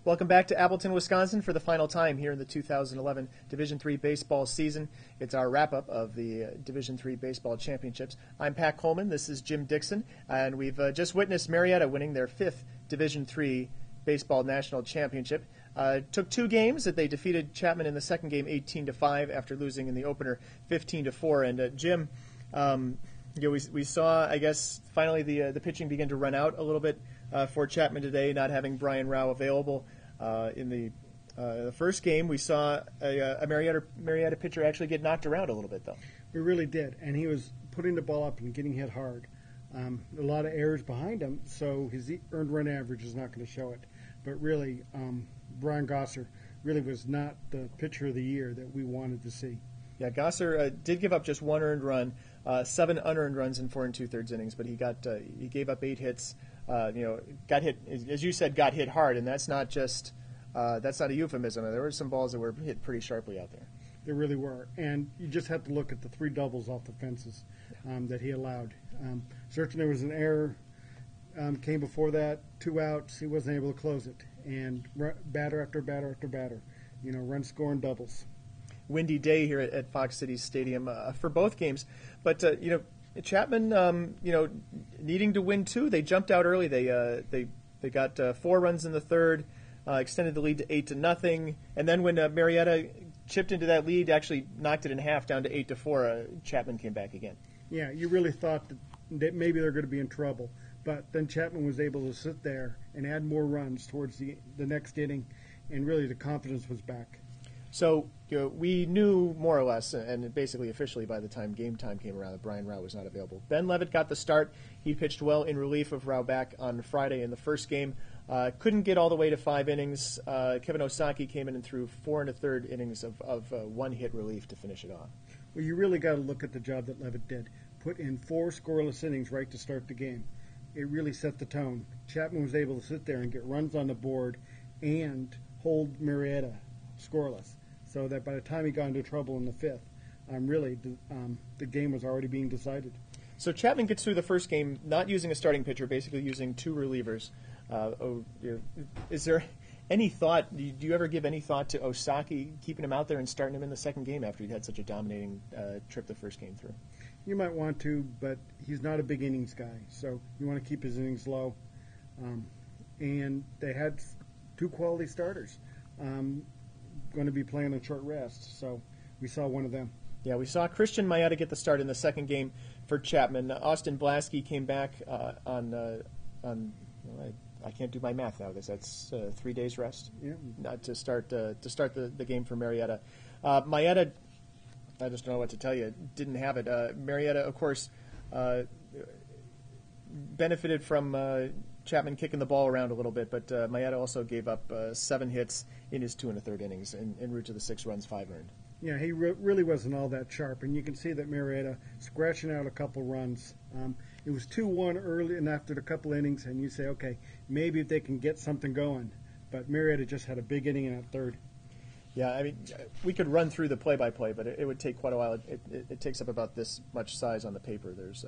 Welcome back to Appleton, Wisconsin for the final time here in the 2011 Division III baseball season. It's our wrap-up of the Division III baseball championships. I'm Pat Coleman. This is Jim Dixon. And we've just witnessed Marietta winning their 5th Division III baseball national championship. It took 2 games that they defeated Chapman in the second game 18-5 after losing in the opener 15-4. And Jim, we saw, I guess, finally the pitching begin to run out a little bit for Chapman today, not having Brian Rao available. In the first game, we saw a Marietta pitcher actually get knocked around a little bit, though. We really did, and he was putting the ball up and getting hit hard. A lot of errors behind him, so his earned run average is not going to show it. But really, Brian Gosser really was not the pitcher of the year that we wanted to see. Yeah, Gosser did give up just 1 earned run, 7 unearned runs in 4 2/3 innings, but he gave up 8 hits. Got hit, as you said, got hit hard, and that's not a euphemism. There were some balls that were hit pretty sharply out there. There really were, and you just have to look at the 3 doubles off the fences that he allowed. Certainly there was an error came before that, 2 outs, he wasn't able to close it, and batter after batter after batter, run scoring doubles. Windy day here at Fox City Stadium for both games, but Chapman, needing to win 2, they jumped out early. They got 4 runs in the third, extended the lead to 8-0, and then when Marietta chipped into that lead, actually knocked it in half down to 8-4. Chapman came back again. Yeah, you really thought that maybe they're going to be in trouble, but then Chapman was able to sit there and add more runs towards the next inning, and really the confidence was back. So we knew more or less, and basically officially by the time game time came around, that Brian Rao was not available. Ben Levitt got the start. He pitched well in relief of Rao back on Friday in the first game. Couldn't get all the way to 5 innings. Kevin Osaki came in and threw 4 1/3 innings of 1-hit relief to finish it off. Well, you really got to look at the job that Levitt did. Put in 4 scoreless innings right to start the game. It really set the tone. Chapman was able to sit there and get runs on the board and hold Marietta scoreless, so that by the time he got into trouble in the 5th, the game was already being decided. So Chapman gets through the first game not using a starting pitcher, basically using 2 relievers. Is there any thought, do you ever give any thought to Osaki keeping him out there and starting him in the second game after he'd had such a dominating trip the first game through? You might want to, but he's not a big innings guy, so you want to keep his innings low. And they had 2 quality starters going to be playing on short rest, so we saw one of them. Yeah, we saw Christian Marietta get the start in the second game for Chapman. Austin Blasky came back I can't do my math now. That's 3 days rest. Yeah. To start the game for Marietta. Marietta, I just don't know what to tell you. Didn't have it. Marietta, of course, benefited from Chapman kicking the ball around a little bit, but Marietta also gave up 7 hits in his 2 1/3 innings, en route to the 6 runs, 5 earned. Yeah, he really wasn't all that sharp, and you can see that Marietta scratching out a couple runs. It was 2-1 early and after a couple innings, and you say, okay, maybe if they can get something going. But Marietta just had a big inning in that third. Yeah, I mean, we could run through the play-by-play, but it would take quite a while. It takes up about this much size on the paper. There's,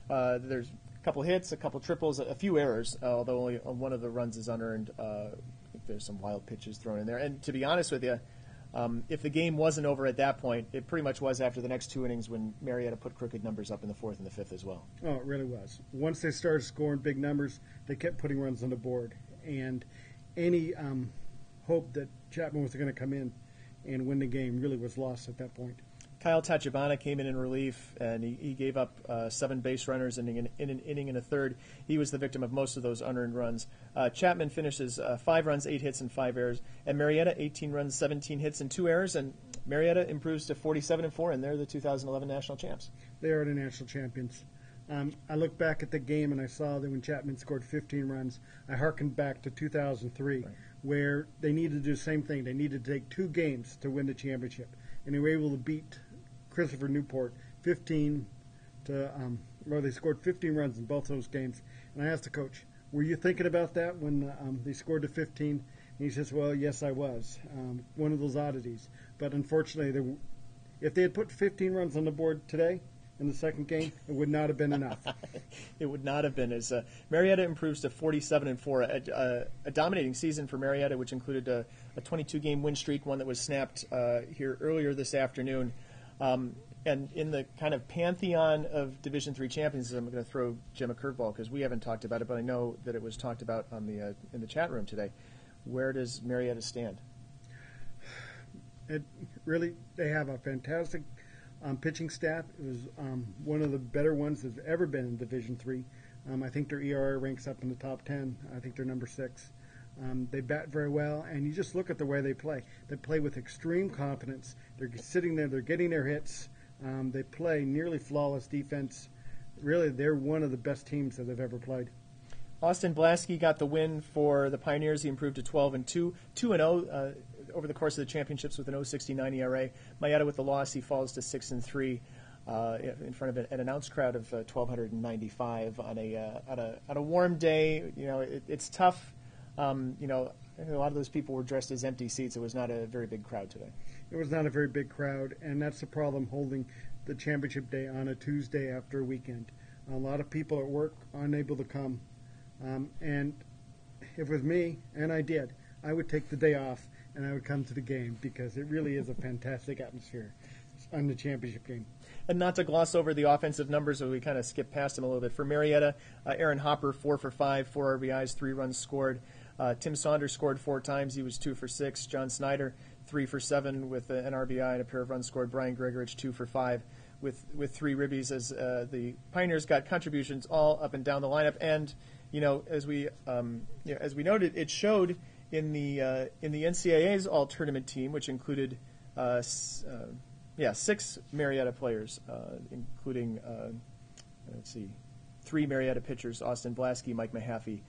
there's a couple hits, a couple triples, a few errors, although only one of the runs is unearned. I think there's some wild pitches thrown in there. And to be honest with you, if the game wasn't over at that point, it pretty much was after the next 2 innings when Marietta put crooked numbers up in the 4th and the 5th as well. Oh, it really was. Once they started scoring big numbers, they kept putting runs on the board. And any hope that Chapman was going to come in and win the game really was lost at that point. Kyle Tachibana came in relief, and he gave up 7 base runners in an inning and a third. He was the victim of most of those unearned runs. Chapman finishes 5 runs, 8 hits, and 5 errors. And Marietta, 18 runs, 17 hits, and 2 errors. And Marietta improves to 47-4, and they're the 2011 national champs. They are the national champions. I look back at the game, and I saw that when Chapman scored 15 runs, I hearkened back to 2003, right, where they needed to do the same thing. They needed to take 2 games to win the championship. And they were able to beat Christopher Newport 15 to they scored 15 runs in both those games. And I asked the coach, were you thinking about that when they scored to 15? And he says, well, yes, I was. One of those oddities. But unfortunately, if they had put 15 runs on the board today, in the second game, it would not have been enough. It would not have been. As Marietta improves to 47-4, a dominating season for Marietta, which included a 22-game win streak, one that was snapped here earlier this afternoon. And in the kind of pantheon of Division III champions, I'm going to throw Jim a curveball because we haven't talked about it, but I know that it was talked about on the in the chat room today. Where does Marietta stand? They have a fantastic pitching staff. It was one of the better ones that's ever been in Division III. I think their ERA ranks up in the top 10. I think they're number 6. They bat very well, and you just look at the way they play. They play with extreme confidence. They're sitting there. They're getting their hits. They play nearly flawless defense. Really, they're one of the best teams that they've ever played. Austin Blasky got the win for the Pioneers. He improved to 12-2, 2-0 over the course of the championships with an 0.69 ERA. Marietta with the loss, he falls to 6-3 in front of an announced crowd of 1,295 on a warm day. You know, it's tough. You know, a lot of those people were dressed as empty seats. It was not a very big crowd today. It was not a very big crowd, and that's the problem holding the championship day on a Tuesday after a weekend. A lot of people at work unable to come. And if it was me, and I did, I would take the day off and I would come to the game because it really is a fantastic atmosphere on the championship game. And not to gloss over the offensive numbers, so we kind of skipped past them a little bit. For Marietta, Aaron Hopper, 4 for 5, 4 RBIs, 3 runs scored. Tim Saunders scored 4 times. He was 2 for 6. John Snyder, 3 for 7 with an RBI and a pair of runs scored. Brian Gregorich, 2 for 5 with 3 ribbies as the Pioneers got contributions all up and down the lineup. And you know, as we noted, it showed in the NCAA's All-Tournament Team, which included 6 Marietta players, including 3 Marietta pitchers: Austin Blasky, Mike Mahaffey,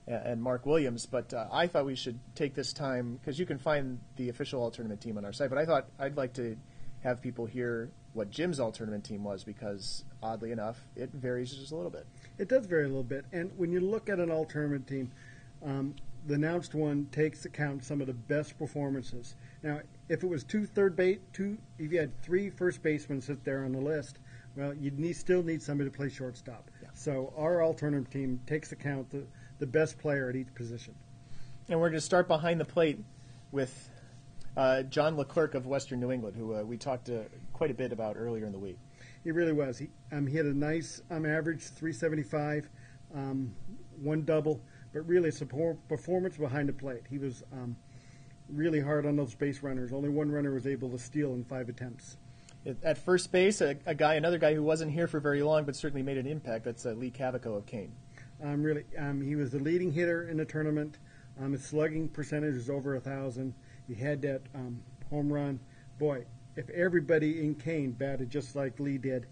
and Mark Williams. But I thought we should take this time, because you can find the official All-Tournament Team on our site, but I thought I'd like to have people hear what Jim's All-Tournament Team was, because oddly enough, it varies just a little bit. It does vary a little bit, and when you look at an All-Tournament Team, the announced one takes account some of the best performances. Now, if it was if you had 3 first basemen sit there on the list, well, you'd still need somebody to play shortstop. Yeah. So our All-Tournament Team takes account the best player at each position. And we're going to start behind the plate with John Leclerc of Western New England, who we talked quite a bit about earlier in the week. He really was. He had a nice average, 375, 1 double, but really it's a performance behind the plate. He was really hard on those base runners. Only 1 runner was able to steal in 5 attempts. At first base, another guy who wasn't here for very long but certainly made an impact, that's Lee Cavaco of Kane. He was the leading hitter in the tournament. His slugging percentage was over 1,000. He had that home run. Boy, if everybody in Kane batted just like Lee did,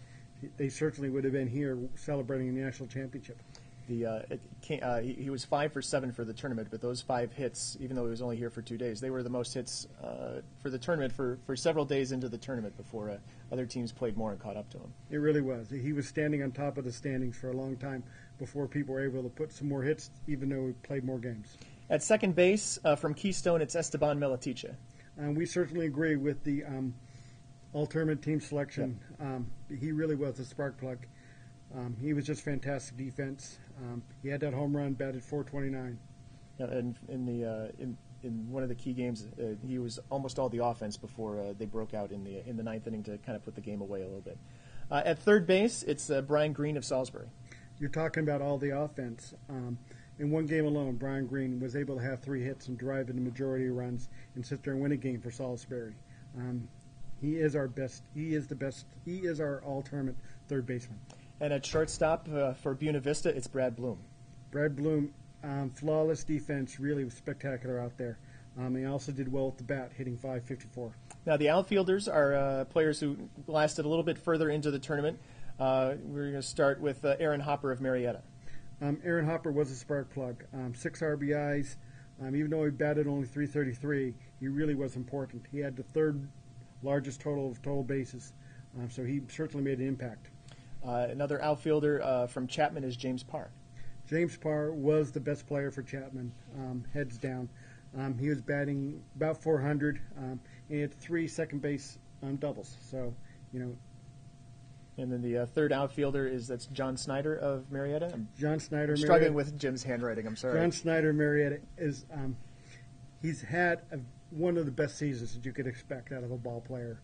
they certainly would have been here celebrating the national championship. He was 5 for 7 for the tournament, but those 5 hits, even though he was only here for 2 days, they were the most hits for the tournament for several days into the tournament before other teams played more and caught up to him. It really was. He was standing on top of the standings for a long time before people were able to put some more hits, even though we played more games. At second base, from Keystone, it's Esteban Melatiche. We certainly agree with the All-Tournament Team selection. Yep. He really was a spark plug. He was just fantastic defense. He had that home run, batted .429. And in one of the key games, he was almost all the offense before they broke out in the ninth inning to kind of put the game away a little bit. At third base, it's Brian Green of Salisbury. You're talking about all the offense. In one game alone, Brian Green was able to have 3 hits and drive in the majority of runs and sit there and win a game for Salisbury. He is our best. He is the best. He is our all-tournament third baseman. And at shortstop for Buena Vista, it's Brad Bloom. Brad Bloom, flawless defense, really was spectacular out there. He also did well at the bat, hitting .554. Now the outfielders are players who lasted a little bit further into the tournament. We're going to start with Aaron Hopper of Marietta. Aaron Hopper was a spark plug. 6 RBIs. Even though he batted only .333, he really was important. He had the 3rd largest total of total bases, so he certainly made an impact. Another outfielder from Chapman is James Parr. James Parr was the best player for Chapman, heads down. He was batting about .400, and he had 3 second base doubles. So, And then the third outfielder that's John Snyder of Marietta. John Snyder. I'm struggling with Jim's handwriting. I'm sorry. John Snyder, Marietta is he's had one of the best seasons that you could expect out of a ball player.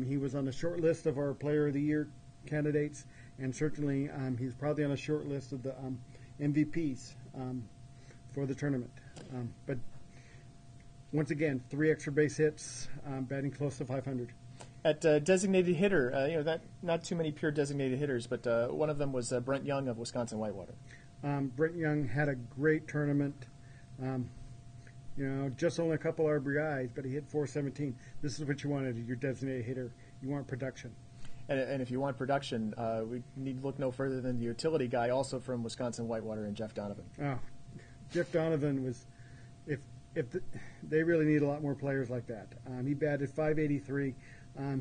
He was on the short list of our Player of the Year candidates, and certainly he's probably on a short list of the MVPs for the tournament. But once again, 3 extra base hits, batting close to 500. At designated hitter, not too many pure designated hitters, but one of them was Brent Young of Wisconsin Whitewater. Brent Young had a great tournament. Just only a couple RBIs, but he hit .417. This is what you wanted, your designated hitter. You want production. And if you want production, we need to look no further than the utility guy, also from Wisconsin Whitewater, and Jeff Donovan. Oh, Jeff Donovan was, they really need a lot more players like that. He batted .583.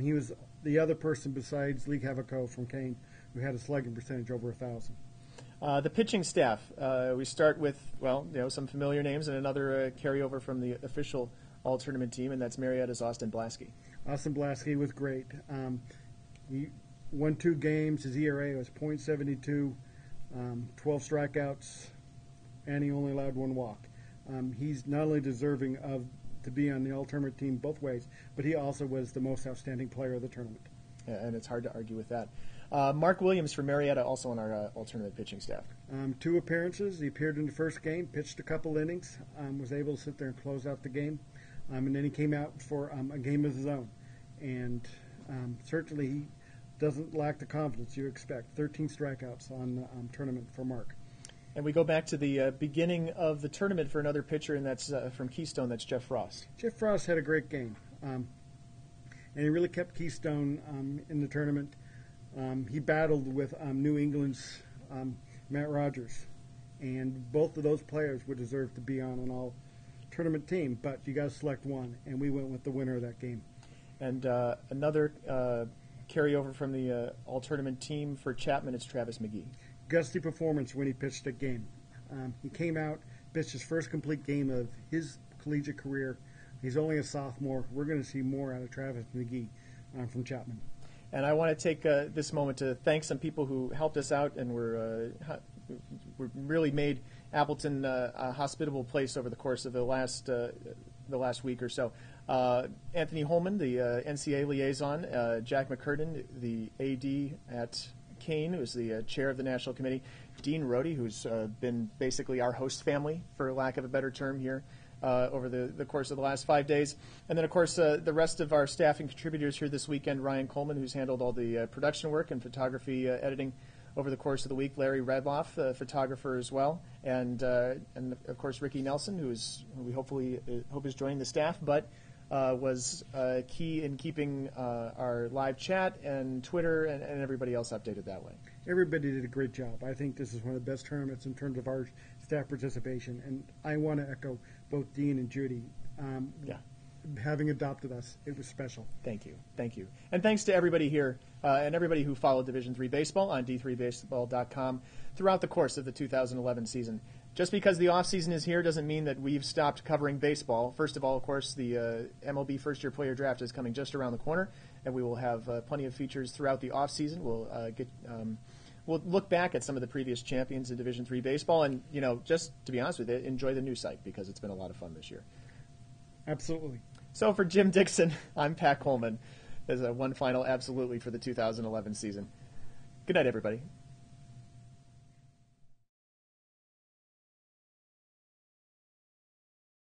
He was the other person besides Lee Havoco from Kane who had a slugging percentage over 1,000. The pitching staff, we start with, some familiar names and another carryover from the official all-tournament team, and that's Marietta's Austin Blaskey. Austin Blaskey was great. He won 2 games. His ERA was .72, 12 strikeouts, and he only allowed 1 walk. He's not only deserving to be on the all-tournament team both ways, but he also was the most outstanding player of the tournament. Yeah, and it's hard to argue with that. Mark Williams from Marietta, also on our all-tournament pitching staff. 2 appearances. He appeared in the first game, pitched a couple innings, was able to sit there and close out the game, and then he came out for a game of his own. And certainly he doesn't lack the confidence you expect. 13 strikeouts on the tournament for Mark. And we go back to the beginning of the tournament for another pitcher, and that's from Keystone. That's Jeff Frost. Jeff Frost had a great game, and he really kept Keystone in the tournament. He battled with New England's Matt Rogers, and both of those players would deserve to be on an all-tournament team, but you got to select one, and we went with the winner of that game. And another carryover from the all-tournament team for Chapman is Travis McGee. Gusty performance when he pitched a game. He came out, pitched his first complete game of his collegiate career. He's only a sophomore. We're going to see more out of Travis McGee from Chapman. And I want to take this moment to thank some people who helped us out and were really made Appleton a hospitable place over the course of the last week or so. Anthony Holman, the NCAA liaison, Jack McCurden, the AD at Kane, who's the chair of the national committee, Dean Rohde, who's been basically our host family, for lack of a better term here, over the course of the last 5 days. And then, of course, the rest of our staff and contributors here this weekend, Ryan Coleman, who's handled all the production work and photography editing over the course of the week, Larry Redloff, the photographer as well, and of course, Ricky Nelson, who we hope is joining the staff, but was key in keeping our live chat and Twitter and everybody else updated that way. Everybody did a great job. I think this is one of the best tournaments in terms of our staff participation, and I want to echo both Dean and Judy. Having adopted us, it was special. Thank you. And thanks to everybody here and everybody who followed Division III Baseball on d3baseball.com throughout the course of the 2011 season. Just because the off-season is here doesn't mean that we've stopped covering baseball. First of all, of course, the MLB First-Year Player Draft is coming just around the corner, and we will have plenty of features throughout the off-season. We'll look back at some of the previous champions in Division III Baseball, and, just to be honest with you, enjoy the new site because it's been a lot of fun this year. Absolutely. So for Jim Dixon, I'm Pat Coleman. There's one final absolutely for the 2011 season. Good night, everybody.